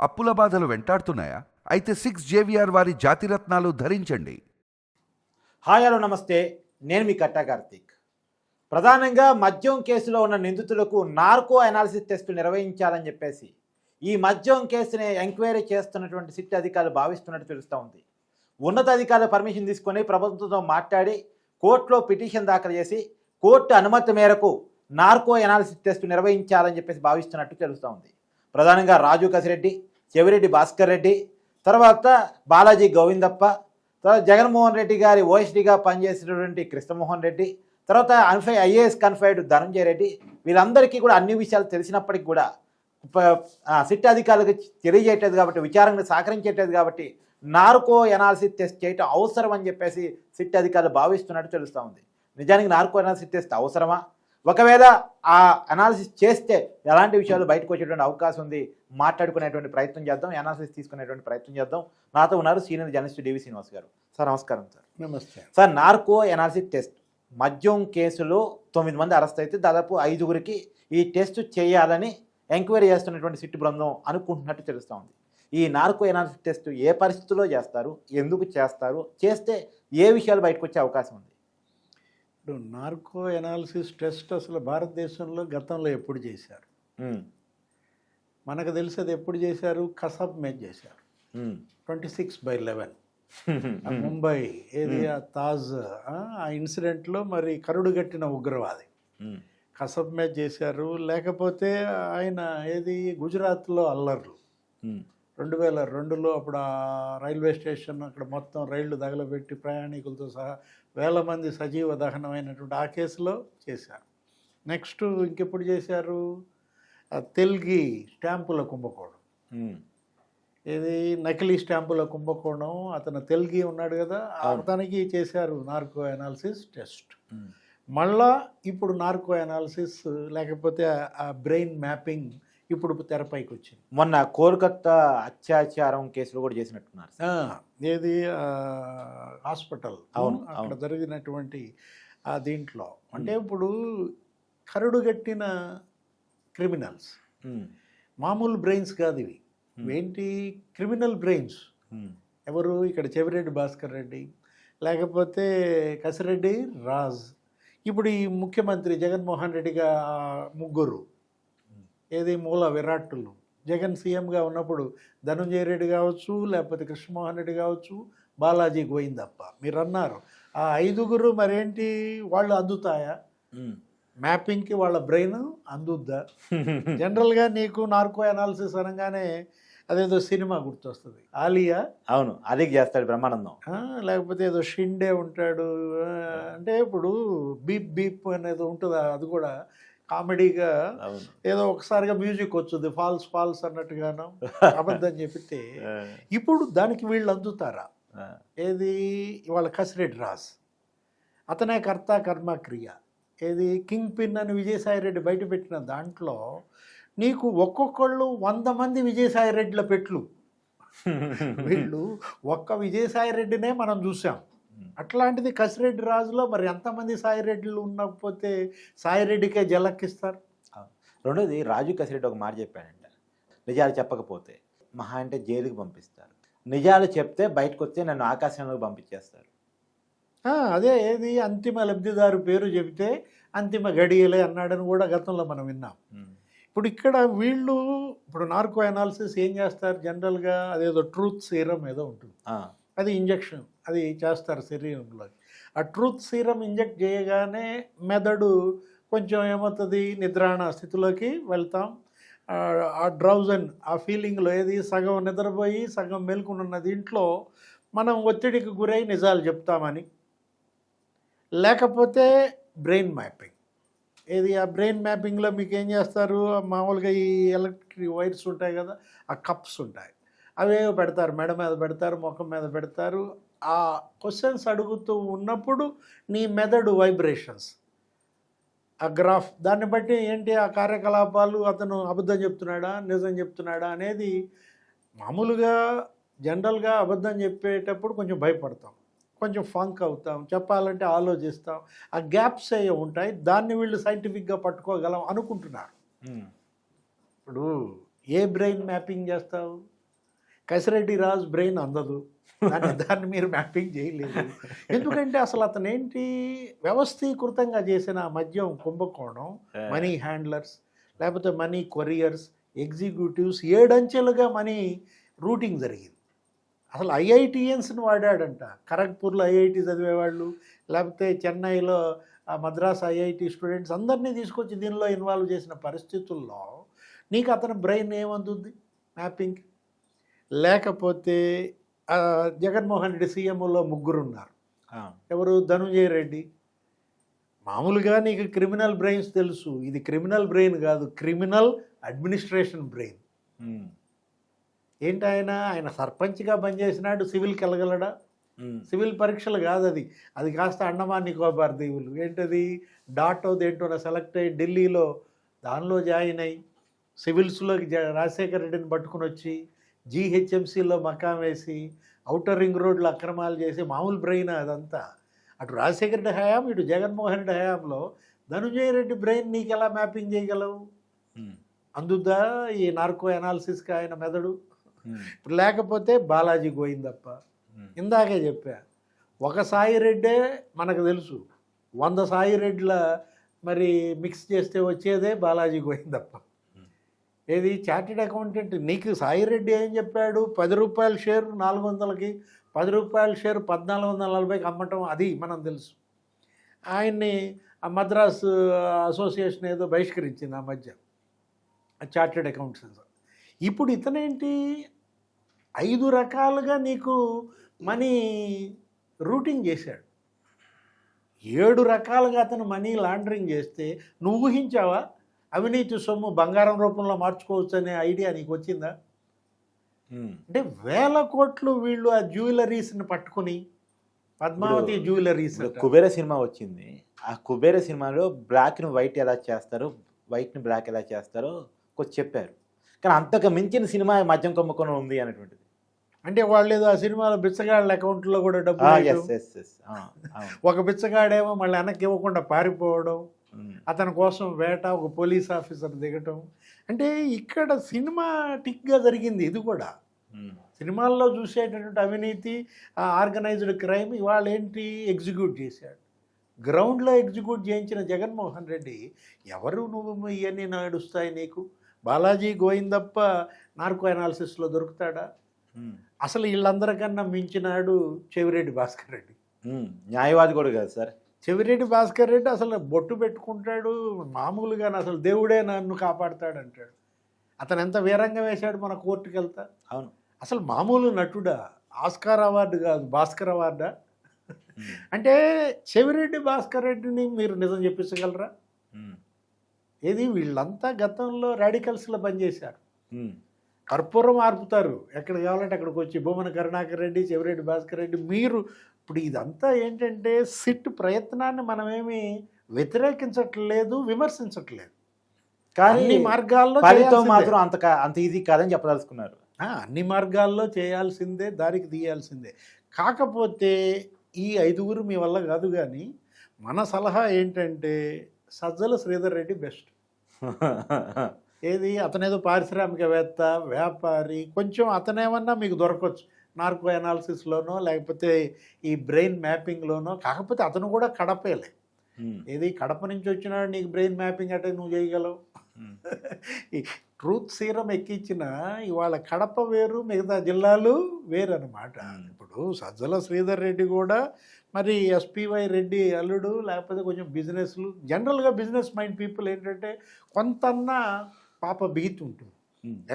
అప్పుల బాధలు వెంటాడుతున్నాయా? అయితే 6 JVR వారి జాతిరత్నాలు ధరించండి. హాయ్ హలో నమస్తే, నేను మీ కట్టా కార్తీక్. ప్రధానంగా మద్యం కేసులో ఉన్న నిందితులకు నార్కో అనాలిసిస్ టెస్ట్ నిర్వహించాలని చెప్పేసి ఈ మద్యం కేసుని ఎంక్వైరీ చేస్తున్నటువంటి సిట్ అధికారులు భావిస్తున్నట్టు తెలుస్తూ ఉంది. ఉన్నతాధికారుల పర్మిషన్ తీసుకొని ప్రభుత్వంతో మాట్లాడి కోర్టులో పిటిషన్ దాఖలు చేసి కోర్టు అనుమతి మేరకు నార్కో అనాలిసిస్ టెస్ట్ నిర్వహించాలని చెప్పేసి భావిస్తున్నట్టు తెలుస్తూ ఉంది. ప్రధానంగా రాజు కసిరెడ్డి, చెవిరెడ్డి భాస్కర్ రెడ్డి, తర్వాత బాలాజీ గోవిందప్ప, తర్వాత జగన్మోహన్ రెడ్డి గారి ఓఎస్డీగా పనిచేసినటువంటి కృష్ణమోహన్ రెడ్డి, తర్వాత ఐఏఎస్ కన్ఫైడ్ ధనంజయ రెడ్డి, వీళ్ళందరికీ కూడా అన్ని విషయాలు తెలిసినప్పటికీ కూడా సిట్ అధికారులకు తెలియజేయట్లేదు కాబట్టి, విచారణకు సహకరించేట్లేదు కాబట్టి నార్కో అనాలిసిస్ టెస్ట్ చేయటం అవసరం అని చెప్పేసి సిట్ అధికారులు భావిస్తున్నట్టు తెలుస్తూ ఉంది. నిజానికి నార్కో అనాలిసిస్ టెస్ట్ అవసరమా? ఒకవేళ ఆ అనాలిసిస్ చేస్తే ఎలాంటి విషయాలు బయటకు వచ్చేటువంటి అవకాశం ఉంది? మాట్లాడుకునేటువంటి ప్రయత్నం చేద్దాం, అనాలిసిస్ తీసుకునేటువంటి ప్రయత్నం చేద్దాం. నాతో ఉన్నారు సీనియర్ జర్నలిస్ట్ డివి శ్రీనివాస్ గారు. సార్ నమస్కారం. సార్ నమస్తే సార్. నార్కో అనాలిసిస్ టెస్ట్ మద్యం కేసులో 9 మంది అరెస్ట్ అయితే దాదాపు 5గురికి ఈ టెస్ట్ చేయాలని ఎంక్వైరీ చేస్తున్నటువంటి సిట్ బృందం అనుకుంటున్నట్టు తెలుస్తూ ఉంది. ఈ నార్కో అనాలిసిస్ టెస్ట్ ఏ పరిస్థితుల్లో చేస్తారు, ఎందుకు చేస్తారు, చేస్తే ఏ విషయాలు బయటకు వచ్చే అవకాశం ఉంది? ఇప్పుడు నార్కో అనాలిసిస్ టెస్ట్ అసలు భారతదేశంలో గతంలో ఎప్పుడు చేశారు? మనకు తెలిసి అది ఎప్పుడు చేశారు? కసబ్ మీద చేశారు. 26/11 ముంబై ఏది ఆ తాజ్ ఆ ఇన్సిడెంట్లో మరి కరుడుగట్టిన ఉగ్రవాది కసబ్ మీద చేశారు. లేకపోతే ఆయన ఏది గుజరాత్లో అల్లర్లు 2002లో అప్పుడు ఆ రైల్వే స్టేషన్ అక్కడ మొత్తం రైళ్లు తగలబెట్టి ప్రయాణికులతో సహా వేల మంది సజీవ దహనమైనటువంటి ఆ కేసులో చేశారు. నెక్స్ట్ ఇంకెప్పుడు చేశారు? తెల్గి స్టాంపుల కుంభకోణం, ఏది నకిలీ స్టాంపుల కుంభకోణం. అతను తెల్గి ఉన్నాడు కదా, అతనికి చేశారు నార్కో అనాలిసిస్ టెస్ట్. మళ్ళా ఇప్పుడు నార్కో అనాలిసిస్ లేకపోతే ఆ బ్రెయిన్ మ్యాపింగ్ ఇప్పుడు తెరపైకి వచ్చింది. మొన్న కోల్కతా అత్యాచారం కేసులో కూడా చేసినట్టున్నారు. ఏది హాస్పిటల్ అక్కడ జరిగినటువంటి ఆ దీంట్లో అంటే ఇప్పుడు కరుడుగట్టిన క్రిమినల్స్, మామూలు బ్రెయిన్స్ కాదు ఇవి. ఏంటి? Criminal brains. ఎవరు? ఇక్కడ చెవిరెడ్డి భాస్కర్ రెడ్డి, లేకపోతే కసిరెడ్డి రాజ్, ఇప్పుడు ఈ ముఖ్యమంత్రి జగన్మోహన్ రెడ్డిగా ముగ్గురు ఏది మూల విరాట్టులు. జగన్ సీఎంగా ఉన్నప్పుడు ధనంజయ రెడ్డి కావచ్చు, లేకపోతే కృష్ణమోహన్ రెడ్డి కావచ్చు, బాలాజీ గోవిందప్ప. మీరు అన్నారు ఆ 5గురు మరేంటి వాళ్ళు అందుతాయా? మ్యాపింగ్కి వాళ్ళ బ్రెయిన్ అందుద్దా? జనరల్గా నీకు నార్కో అనాలిసిస్ అనగానే అదేదో సినిమా గుర్తొస్తుంది. ఆలియా, అవును, అది చేస్తాడు బ్రహ్మానందం. లేకపోతే ఏదో షిండే ఉంటాడు. అంటే ఇప్పుడు బీప్ బీప్ అనేది ఉంటుంది, అది కూడా కామెడీగా ఏదో ఒకసారిగా మ్యూజిక్ వచ్చుద్ది, ఫాల్స్ ఫాల్స్ అన్నట్టుగాను అబద్ధం చెప్పితే. ఇప్పుడు దానికి వీళ్ళు అందుతారా? ఏది? ఇవాళ కసిరెడ్డి రాజ్ అతనే కర్త కర్మ క్రియ. ఏది? కింగ్ పిన్ అని విజయసాయిరెడ్డి బయట పెట్టిన దాంట్లో నీకు ఒక్కొక్కళ్ళు 100 మంది విజయసాయిరెడ్డిల పెట్లు. వీళ్ళు ఒక్క విజయసాయిరెడ్డినే మనం చూసాం. అట్లాంటిది కసిరెడ్డి రాజులో మరి ఎంతమంది సాయిరెడ్డిలు ఉన్నకపోతే సాయిరెడ్డికే జలక్కిస్తారు. రెండోది, రాజు కసిరెడ్డి ఒక మాట చెప్పాడంట, నిజాలు చెప్పకపోతే మహా అంటే జైలుకి పంపిస్తారు, నిజాలు చెప్తే బయటకు వస్తే నన్ను ఆకాశంలోకి పంపించేస్తారు. అదే ఏది? అంతిమ లబ్ధిదారు పేరు చెబితే అంతిమ గడియలే అన్నాడని కూడా గతంలో మనం విన్నాం. ఇప్పుడు ఇక్కడ వీళ్ళు ఇప్పుడు నార్కో అనాలిసిస్ ఏం చేస్తారు జనరల్గా? అదేదో ట్రూత్ సీరం ఏదో ఉంటుంది, అది ఇంజెక్షన్ అది చేస్తారు శరీరంలోకి. ఆ ట్రూత్ సీరం ఇంజెక్ట్ చేయగానే మెదడు కొంచెం ఏమవుతుంది? నిద్రాణ స్థితిలోకి వెళ్తాం. ఆ డ్రౌజన్ ఆ ఫీలింగ్లో ఏది? సగం నిద్రపోయి సగం మేల్కొనున్న దీంట్లో మనం ఒత్తిడికి గురై నిజాలు చెప్తామని. లేకపోతే బ్రెయిన్ మ్యాపింగ్. ఏది? ఆ బ్రెయిన్ మ్యాపింగ్లో మీకు ఏం చేస్తారు? మామూలుగా ఈ ఎలక్ట్రిక్ వైర్స్ ఉంటాయి కదా, ఆ కప్స్ ఉంటాయి, అవేవో పెడతారు, మెడ మీద పెడతారు, ముఖం మీద పెడతారు. ఆ క్వశ్చన్స్ అడుగుతూ ఉన్నప్పుడు నీ మెదడు వైబ్రేషన్స్, ఆ గ్రాఫ్, దాన్ని బట్టి ఏంటి ఆ కార్యకలాపాలు, అతను అబద్ధం చెప్తున్నాడా నిజం చెప్తున్నాడా అనేది. మామూలుగా జనరల్గా అబద్ధం చెప్పేటప్పుడు కొంచెం భయపడతాం, కొంచెం ఫంక్ అవుతాం, చెప్పాలంటే ఆలోచిస్తాం. ఆ గ్యాప్స్ అయ్యే ఉంటాయి, దాన్ని వీళ్ళు సైంటిఫిక్గా పట్టుకోగలం అనుకుంటున్నారు. ఇప్పుడు ఏ బ్రెయిన్ మ్యాపింగ్ చేస్తావు? కసిరెడ్డి రాజు బ్రెయిన్ అందదు, దాన్ని మీరు మ్యాపింగ్ చేయలేదు. ఎందుకంటే అసలు అతను ఏంటి, వ్యవస్థీకృతంగా చేసిన మద్యం కుంభకోణం, మనీ హ్యాండ్లర్స్, లేకపోతే మనీ కొరియర్స్, ఎగ్జిక్యూటివ్స్, 7 అంచెలుగా మనీ రూటింగ్ జరిగింది. అసలు ఐఐటియన్స్ని వాడాడంట. ఖరగ్పూర్లో ఐఐటి చదివేవాళ్ళు, లేకపోతే చెన్నైలో మద్రాస్ ఐఐటి స్టూడెంట్స్ అందరినీ తీసుకొచ్చి దీనిలో ఇన్వాల్వ్ చేసిన పరిస్థితుల్లో నీకు అతని బ్రెయిన్ ఏమందుంది మ్యాపింగ్? లేకపోతే జగన్మోహన్ రెడ్డి సీఎంలో 3 ఉన్నారు. ఎవరు? ధనుంజయ రెడ్డి. మామూలుగా నీకు క్రిమినల్ బ్రెయిన్స్ తెలుసు, ఇది క్రిమినల్ బ్రెయిన్ కాదు, క్రిమినల్ అడ్మినిస్ట్రేషన్ బ్రెయిన్. ఏంటి ఆయన సర్పంచ్గా పనిచేసినాడు, సివిల్కి వెళ్ళగలడా? సివిల్ పరీక్షలు కాదు అది, అది కాస్త అండమాన్ నికోబార్ దీవులు. ఏంటది, డాటో దేంటోన సెలెక్ట్ అయ్యి ఢిల్లీలో దానిలో జాయిన్ అయ్యి సివిల్స్లోకి రాజశేఖర రెడ్డిని పట్టుకుని వచ్చి జీహెచ్ఎంసీలో మకాం వేసి ఔటర్ రింగ్ రోడ్లు అక్రమాలు చేసి మామూలు బ్రెయిన్ అదంతా. అటు రాజశేఖర రెడ్డి హయాం, ఇటు జగన్మోహన్ రెడ్డి హయాంలో ధనుంజయ రెడ్డి బ్రెయిన్ నీకు ఎలా మ్యాపింగ్ చేయగలవు? అందుద్దా ఈ నార్కో అనాలిసిస్కి ఆయన మెదడు? ఇప్పుడు లేకపోతే బాలాజీ గోయిందప్ప. ఇందాకే చెప్పా, ఒక సాయి రెడ్డే మనకు తెలుసు, 100 సాయి రెడ్ల మరి మిక్స్ చేస్తే వచ్చేదే బాలాజీ గోయిందప్ప. ఏది చార్టెడ్ అకౌంటెంట్ నీకు సాయి రెడ్డి ఏం చెప్పాడు? 10 రూపాయల షేర్ 400కి, 10 రూపాయల షేర్ 1440కి అమ్మటం, అది మనం తెలుసు. ఆయన్ని ఆ మద్రాసు అసోసియేషన్ ఏదో బహిష్కరించింది ఆ మధ్య, చార్టెడ్ అకౌంటెంట్స్. ఇప్పుడు ఇతనేంటి 5 రకాలుగా నీకు మనీ రూటింగ్ చేశాడు. 7 రకాలుగా అతను మనీ లాండరింగ్ చేస్తే నువ్వు ఊహించావా అవినీతి సొమ్ము బంగారం రూపంలో మార్చుకోవచ్చు అనే ఐడియా నీకు వచ్చిందా? అంటే 1000 కోట్లు వీళ్ళు ఆ జ్యువెలరీస్ని పట్టుకుని, పద్మావతి జ్యువెలరీస్. కుబేర సినిమా వచ్చింది, ఆ కుబేర సినిమాలో బ్లాక్ని వైట్ ఎలా చేస్తారు, వైట్ని బ్లాక్ ఎలా చేస్తారో కొంచెం చెప్పారు. కానీ అంతకు మించిన సినిమా మద్యం కుంభకోణం ఉంది అనేటువంటిది. అంటే వాళ్ళు ఏదో ఆ సినిమాలో బిచ్చగాళ్ళ అకౌంట్లో కూడా డబ్బులు, ఒక బిచ్చగాడేమో మళ్ళీ వెనక్కి ఇవ్వకుండా పారిపోవడం, అతని కోసం వేట, ఒక పోలీస్ ఆఫీసర్ దిగటం. అంటే ఇక్కడ సినిమాటిక్గా జరిగింది ఇది కూడా. సినిమాల్లో చూసేటటువంటి అవినీతి, ఆర్గనైజ్డ్ క్రైమ్ ఇవాళ ఏంటి ఎగ్జిక్యూట్ చేశాడు. గ్రౌండ్లో ఎగ్జిక్యూట్ చేయించిన జగన్మోహన్ రెడ్డి, ఎవరు నువ్వు ఇవన్నీ నడుస్తాయి నీకు? బాలాజీ గోయిందప్ప నార్కో అనాలిసిస్లో దొరుకుతాడా? అసలు వీళ్ళందరికన్నా మించినాడు చెవిరెడ్డి భాస్కర్ రెడ్డి. న్యాయవాది కూడా కాదు సార్ చెవిరెడ్డి భాస్కర్ రెడ్డి. అసలు బొట్టు పెట్టుకుంటాడు మామూలుగా, అసలు దేవుడే నన్ను కాపాడుతాడు అంటాడు. అతను ఎంత వీరంగం వేశాడు మన కోర్టుకి వెళ్తా. అవును, అసలు మామూలు నటుడా? ఆస్కార్ అవార్డు కాదు, భాస్కర్ అవార్డా? అంటే చెవిరెడ్డి భాస్కర్ రెడ్డిని మీరు నిజం చెప్పించగలరా? ఏది వీళ్ళంతా గతంలో రాడికల్స్లో పనిచేశారు. కర్పూరం ఆర్పుతారు, ఎక్కడ కావాలంటే అక్కడికి వచ్చి భూమన కరుణాకర్ రెడ్డి, చెవిరెడ్డి భాస్కర్ రెడ్డి. మీరు ఇప్పుడు ఇదంతా ఏంటంటే సిట్ ప్రయత్నాన్ని మనమేమి వ్యతిరేకించట్లేదు, విమర్శించట్లేదు. కానీ అన్ని మార్గాల్లో మాత్రం అంత ఈజీ కాదని చెప్పదలుచుకున్నారు. అన్ని మార్గాల్లో చేయాల్సిందే, దారికి తీయాల్సిందే. కాకపోతే ఈ 5గురు మీ వల్ల కాదు. కానీ మన సలహా ఏంటంటే సజ్జల శ్రీధర్ రెడ్డి బెస్ట్. ఏది అతనేదో పారిశ్రామికవేత్త, వ్యాపారి, కొంచెం అతనేమన్నా మీకు దొరకవచ్చు నార్కో అనాలిసిస్లోనో లేకపోతే ఈ బ్రెయిన్ మ్యాపింగ్లోనో. కాకపోతే అతను కూడా కడపేలే. ఏది కడప నుంచి వచ్చినాడు, నీకు బ్రెయిన్ మ్యాపింగ్ అంటే నువ్వు చేయగలవు. ఈ ట్రూత్ సీరం ఎక్కించిన ఇవాళ కడప వేరు, మిగతా జిల్లాలు వేరు అనమాట. ఇప్పుడు సజ్జల శ్రీధర్ రెడ్డి కూడా మరి ఎస్పీవై రెడ్డి అల్లుడు, లేకపోతే కొంచెం బిజినెస్లు, జనరల్గా బిజినెస్ మైండ్ పీపుల్ ఏంటంటే కొంతన్నా పాప భీతి ఉంటుంది.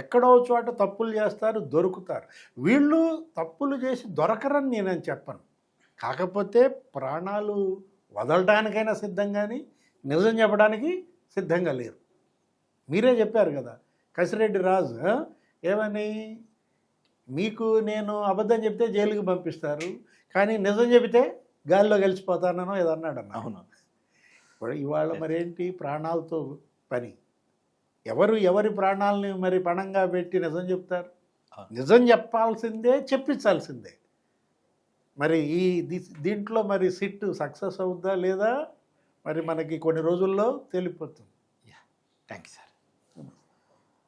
ఎక్కడో చోట తప్పులు చేస్తారు, దొరుకుతారు. వీళ్ళు తప్పులు చేసి దొరకరని నేనని చెప్పను. కాకపోతే ప్రాణాలు వదలడానికైనా సిద్ధం, కానీ నిజం చెప్పడానికి సిద్ధంగా లేరు. మీరే చెప్పారు కదా కసిరెడ్డి రాజు ఏమని, మీకు నేను అబద్ధం చెప్తే జైలుకి పంపిస్తారు, కానీ నిజం చెబితే గాలిలో కలిసిపోతానో ఏదన్నాడు అన్న. అవును, ఇవాళ మరేంటి ప్రాణాలతో పని. ఎవరి ప్రాణాలని మరి పణంగా పెట్టి నిజం చెప్తారు? నిజం చెప్పాల్సిందే, చెప్పించాల్సిందే. మరి దీంట్లో మరి సిట్ సక్సెస్ అవుద్దా లేదా మరి మనకి కొన్ని రోజుల్లో తెలిపోతుంది. Thank you sir.